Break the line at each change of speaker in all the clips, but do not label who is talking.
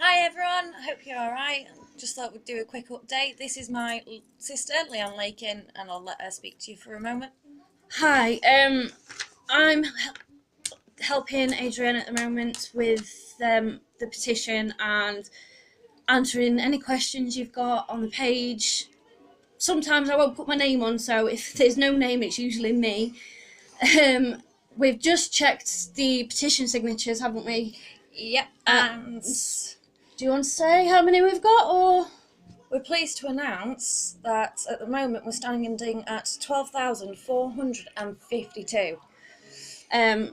Hi everyone, I hope you're alright. Just thought we'd do a quick update. This is my sister, Leon Lakin, and I'll let her speak to you for a moment.
Hi, I'm helping Adrienne at the moment with the petition and answering any questions you've got on the page. Sometimes I won't put my name on, so if there's no name, it's usually me. Um, we've just checked the petition signatures, haven't we?
Yep,
And
and
do you want to say how many we've got, or?
we're pleased to announce that at the moment we're standing at 12,452.
And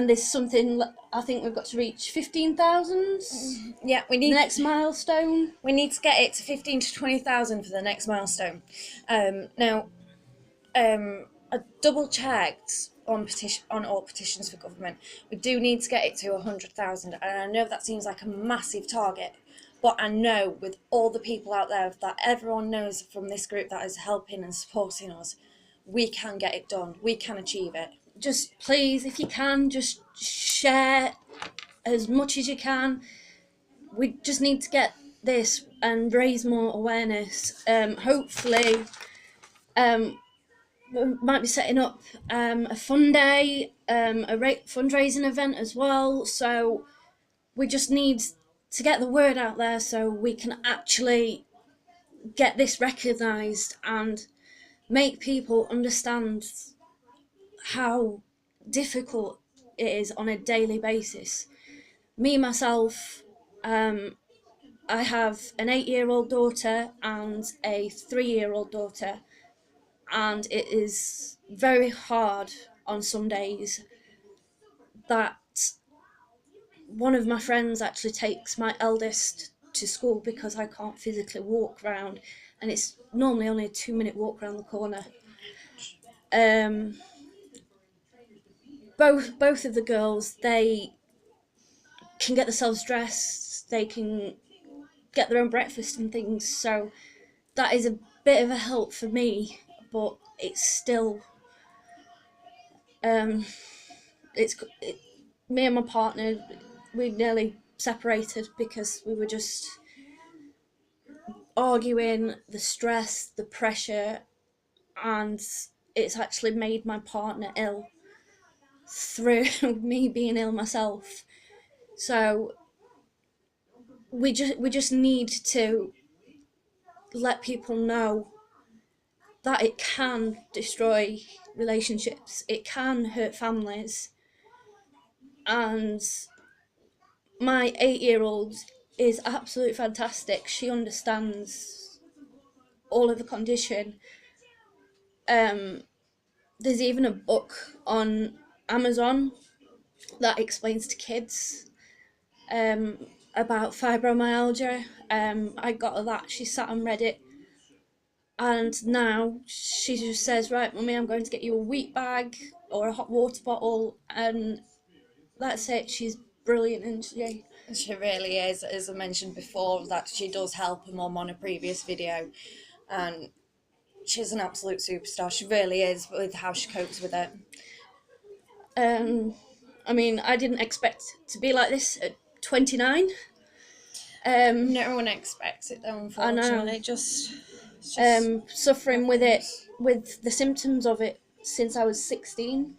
there's something, I think we've got to reach 15,000.
Yeah,
The next milestone.
we need to get it to 15 to 20,000 for the next milestone. Now, I double checked on all petitions for government. We do need to get it to 100,000, and I know that seems like a massive target, but I know with all the people out there that everyone knows from this group that is helping and supporting us, we can get it done. We can achieve it.
Just please, if you can, just share as much as you can. We just need to get this and raise more awareness. Hopefully, we might be setting up a fun day, fundraising event as well. So we just need to get the word out there so we can actually get this recognised and make people understand how difficult it is on a daily basis. Me, myself, I have an 8-year-old daughter and a 3-year-old daughter, and it is very hard on some days that one of my friends actually takes my eldest to school because I can't physically walk round, and it's normally only a 2-minute walk around the corner. Both of the girls, they can get themselves dressed, they can get their own breakfast and things, so that is a bit of a help for me, but it's still me and my partner, we nearly separated because we were just arguing, the stress, the pressure, and it's actually made my partner ill through me being ill myself. So we just need to let people know that it can destroy relationships, it can hurt families, and my 8-year-old is absolutely fantastic. She understands all of the condition. There's even a book on Amazon that explains to kids about fibromyalgia. I got her that. She sat and read it, and now she just says, "Right, mummy, I'm going to get you a wheat bag or a hot water bottle," and that's it. She's brilliant, and
She really is, as I mentioned before, that she does help her mum on a previous video, and she's an absolute superstar. She really is, with how she copes with it.
I mean, I didn't expect to be like this at 29.
No one expects it though, unfortunately.
Suffering with it,
happens.
with the symptoms of it since I was 16,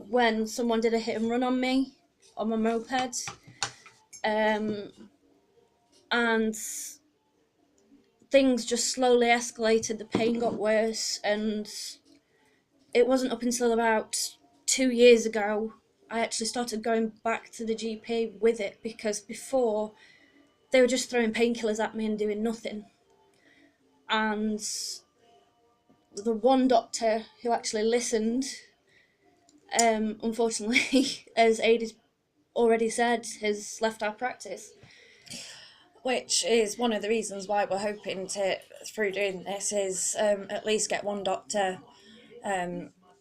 when someone did a hit and run on me on my moped, and things just slowly escalated. The pain got worse, and it wasn't up until about 2 years ago I actually started going back to the GP with it, because before they were just throwing painkillers at me and doing nothing. And the one doctor who actually listened, unfortunately, as Ada's already said, has left our practice.
Which is one of the reasons why we're hoping to, through doing this, is at least get one doctor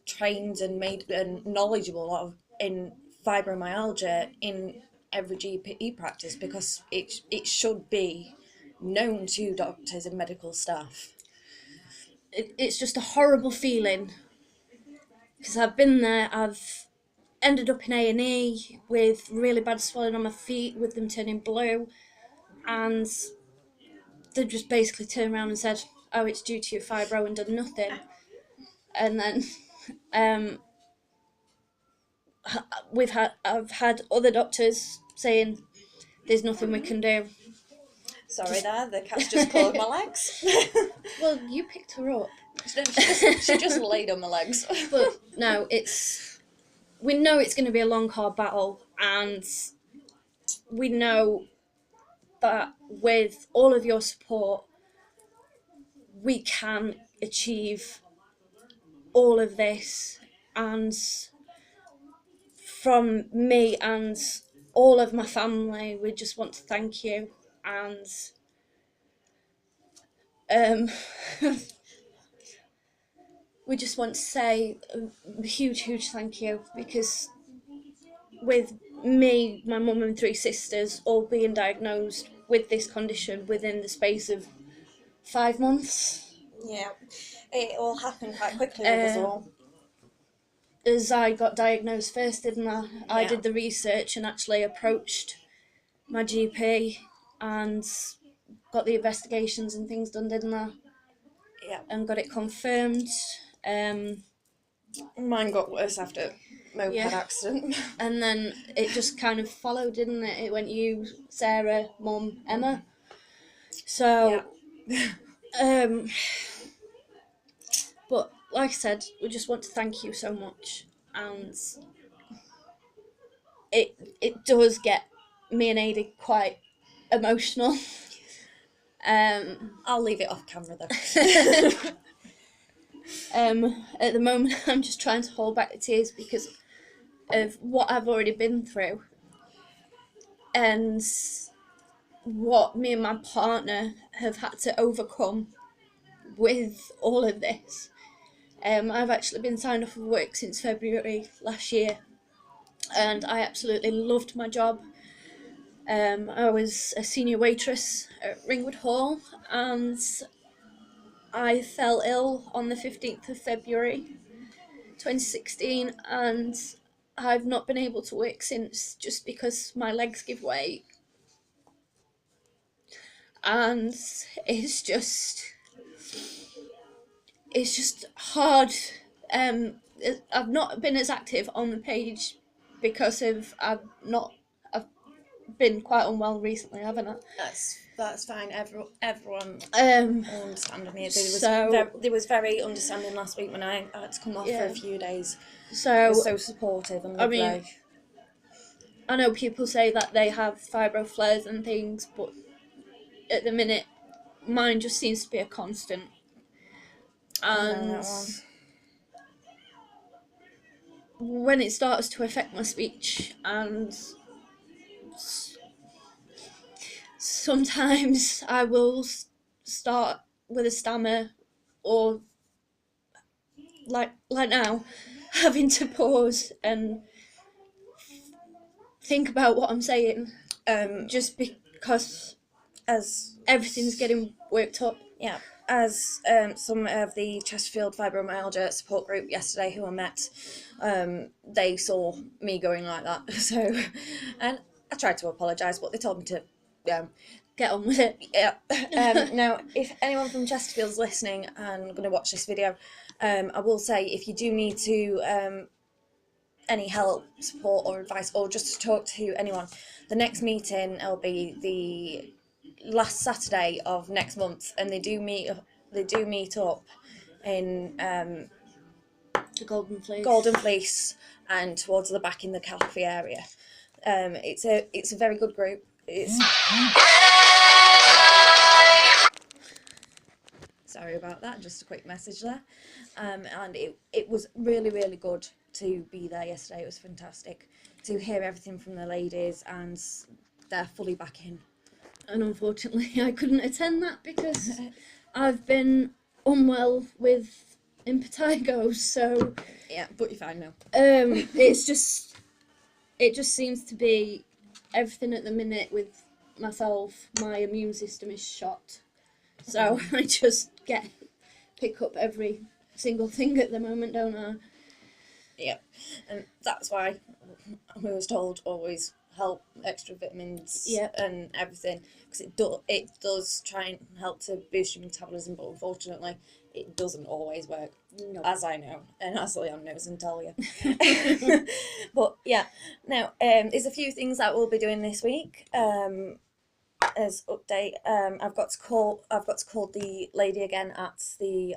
trained and made and knowledgeable in fibromyalgia in every GP practice, because it should be known to doctors and medical staff.
It's just a horrible feeling, because I've been there. I've ended up in A&E with really bad swelling on my feet, with them turning blue. and they just basically turned around and said, "Oh, it's due to your fibro," and done nothing. And then I've had other doctors saying there's nothing we can do.
Sorry there, the cat's just clawed my legs.
Well, you picked her up.
She just laid on my legs.
But no, we know it's going to be a long, hard battle, and we know that with all of your support, we can achieve all of this. And from me and all of my family, we just want to thank you, and we just want to say a huge, huge thank you, because with me, my mum and 3 sisters all being diagnosed with this condition within the space of 5 months.
Yeah, it all happened quite quickly with us all.
As I got diagnosed first, didn't I? I
Yeah.
did the research and actually approached my GP and got the investigations and things done, didn't I?
Yeah.
And got it confirmed.
Mine got worse after moped accident.
And then it just kind of followed, didn't it? It went you, Sarah, Mum, Emma. So, but like I said, we just want to thank you so much, and it does get me and Adi quite emotional.
I'll leave it off camera though.
At the moment, I'm just trying to hold back the tears because of what I've already been through, and what me and my partner have had to overcome with all of this. I've actually been signed off of work since February last year, and I absolutely loved my job. I was a senior waitress at Ringwood Hall, and I fell ill on the 15th of February 2016, and I've not been able to work since, just because my legs give way. And it's just hard. I've not been as active on the page because I've been quite unwell recently, haven't I?
That's fine. Everyone understanding me. They was very understanding last week when I had to come off for a few days.
So
they were so supportive and lovely.
I mean, I know people say that they have fibro flares and things, but at the minute, mine just seems to be a constant. And when it starts to affect my speech, and sometimes I will start with a stammer, or like now, having to pause and think about what I'm saying, just because as everything's getting worked up.
Yeah, as some of the Chesterfield Fibromyalgia support group yesterday who I met, they saw me going like that. So, and I tried to apologise, but they told me to
get on with it.
Yeah. Now, if anyone from Chesterfield's listening and going to watch this video, I will say, if you do need to any help, support or advice, or just to talk to anyone, the next meeting will be the last Saturday of next month, and they do meet up in
the Golden Fleece
and towards the back in the cafe area. It's a very good group. Sorry about that, just a quick message there. And it was really, really good to be there yesterday. It was fantastic to hear everything from the ladies, and they're fully back in.
And unfortunately, I couldn't attend that because I've been unwell with impetigo. So
yeah, but you're fine now.
It just seems to be everything at the minute with myself. My immune system is shot, so I just pick up every single thing at the moment, don't I?
Yeah, and that's why we was told always help, extra vitamins
Yep.
and everything, because it does try and help to boost your metabolism, but unfortunately it doesn't always work,
No.
as I know, and as Leon knows and Talia. But yeah, now there's a few things that we'll be doing this week. As update, I've got to call the lady again at the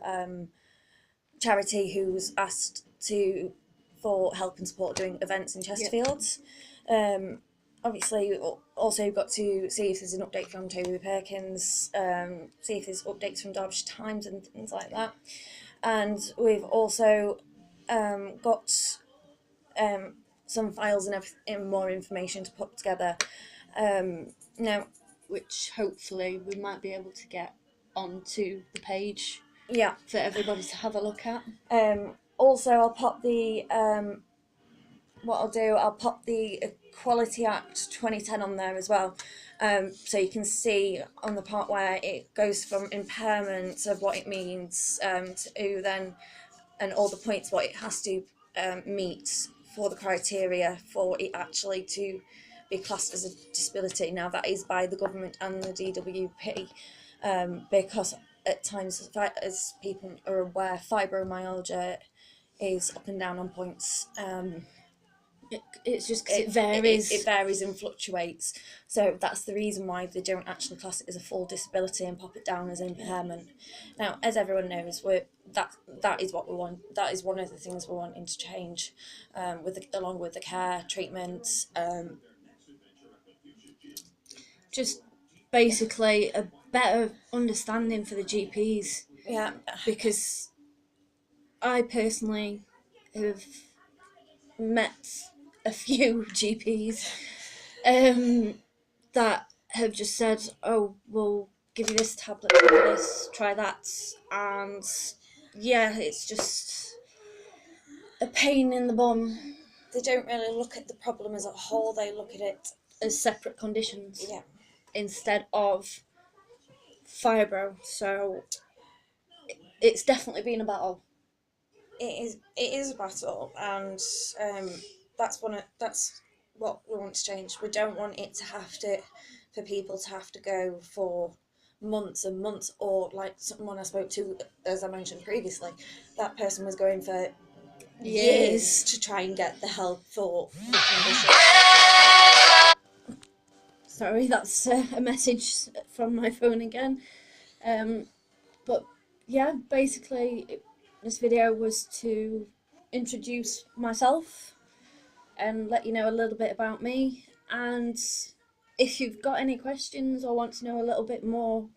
charity who's asked for help and support doing events in Chesterfield. Obviously, also got to see if there's an update from Toby Perkins, see if there's updates from Derbyshire Times and things like that. And we've also got some files and more information to put together. Now,
which hopefully we might be able to get onto the page
yeah.
for everybody to have a look at.
Also, I'll pop the I'll pop the Equality Act 2010 on there as well, so you can see on the part where it goes from impairment of what it means to then, and all the points what it has to meet for the criteria for it actually to be classed as a disability. Now that is by the government and the DWP, because at times, as people are aware, fibromyalgia is up and down on points.
It's just because it varies.
It varies and fluctuates. So that's the reason why they don't actually class it as a full disability and pop it down as impairment. Now, as everyone knows, that is what we want. That is one of the things we're wanting to change, along with the care, treatment.
Just basically a better understanding for the GPs.
Yeah.
Because I personally have met a few GPs that have just said, oh, we'll give you this tablet, try this, try that, and yeah, it's just a pain in the bum.
They don't really look at the problem as a whole, they look at it
as separate conditions.
Yeah.
Instead of fibro. So it's definitely been a battle.
It is a battle, and that's what we want to change. We don't want it to for people to have to go for months and months, or like someone I spoke to, as I mentioned previously, that person was going for years to try and get the help for the condition.
Sorry, that's a message from my phone again. But yeah, basically this video was to introduce myself and let you know a little bit about me, and if you've got any questions or want to know a little bit more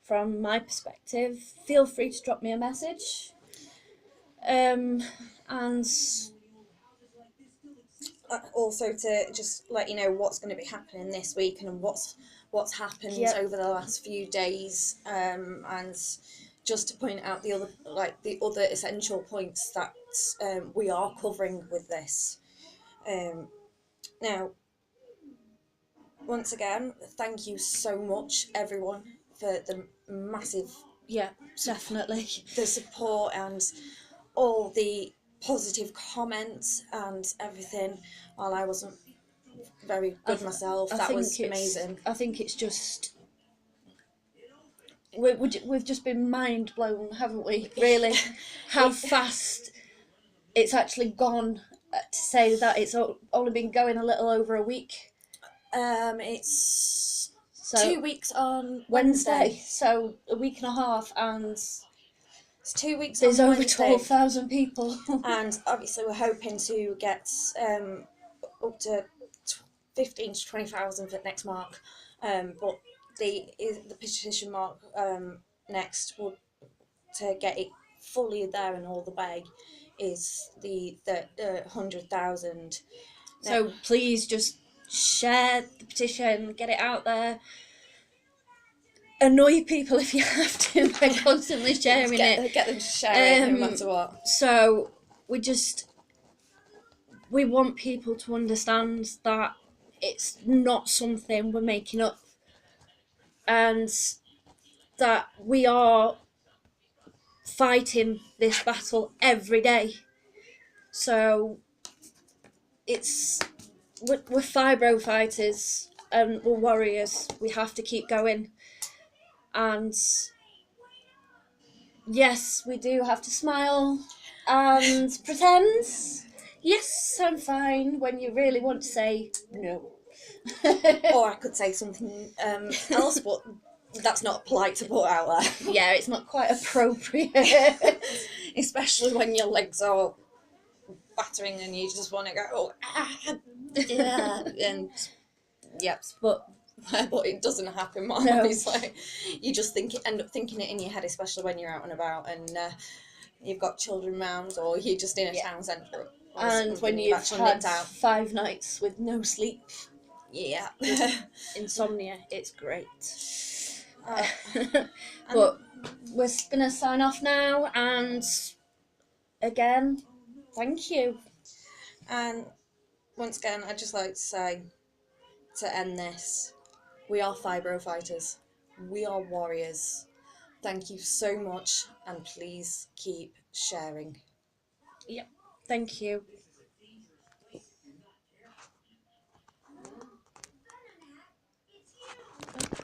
from my perspective, feel free to drop me a message. And
also to just let you know what's going to be happening this week and what's happened over the last few days, and just to point out the other essential points that we are covering with this. Now, once again, thank you so much, everyone, for the massive
definitely
the support and all the positive comments and everything. While I wasn't very good myself, that was amazing.
I think it's just we've just been mind blown, haven't we? Really, how fast it's actually gone. To say that it's only been going a little over a week.
It's 2 weeks on
Wednesday, so a week and a half, and
it's 2 weeks.
There's over 12,000 people,
and obviously we're hoping to get up to 15 to 20,000 for next mark. But the petition mark next to get it fully there and all the way is the 100,000.
So please just share the petition, get it out there. Annoy people if you have to by constantly sharing it.
Get them to share it no matter what.
So we want people to understand that it's not something we're making up, and that we are fighting this battle every day. So it's we're fibro fighters and we're warriors. We have to keep going. And yes, we do have to smile and pretend. Yes, I'm fine when you really want to say no.
Or I could say something else, but that's not polite to put out there.
Yeah, it's not quite appropriate.
Especially when your legs are battering and you just want to go, oh, yeah, and yep,
But
but it doesn't happen, Mum,
No.
obviously. You just end up thinking it in your head, especially when you're out and about and you've got children round or you're just in a town centre.
and when you've
actually
had
nipped out.
5 nights with no sleep,
Yeah.
insomnia, it's great.
And-
But we're gonna sign off now, and again, thank you.
And once again, I'd just like to say, to end this, we are fibro fighters. We are warriors. Thank you so much, and please keep sharing.
Thank you.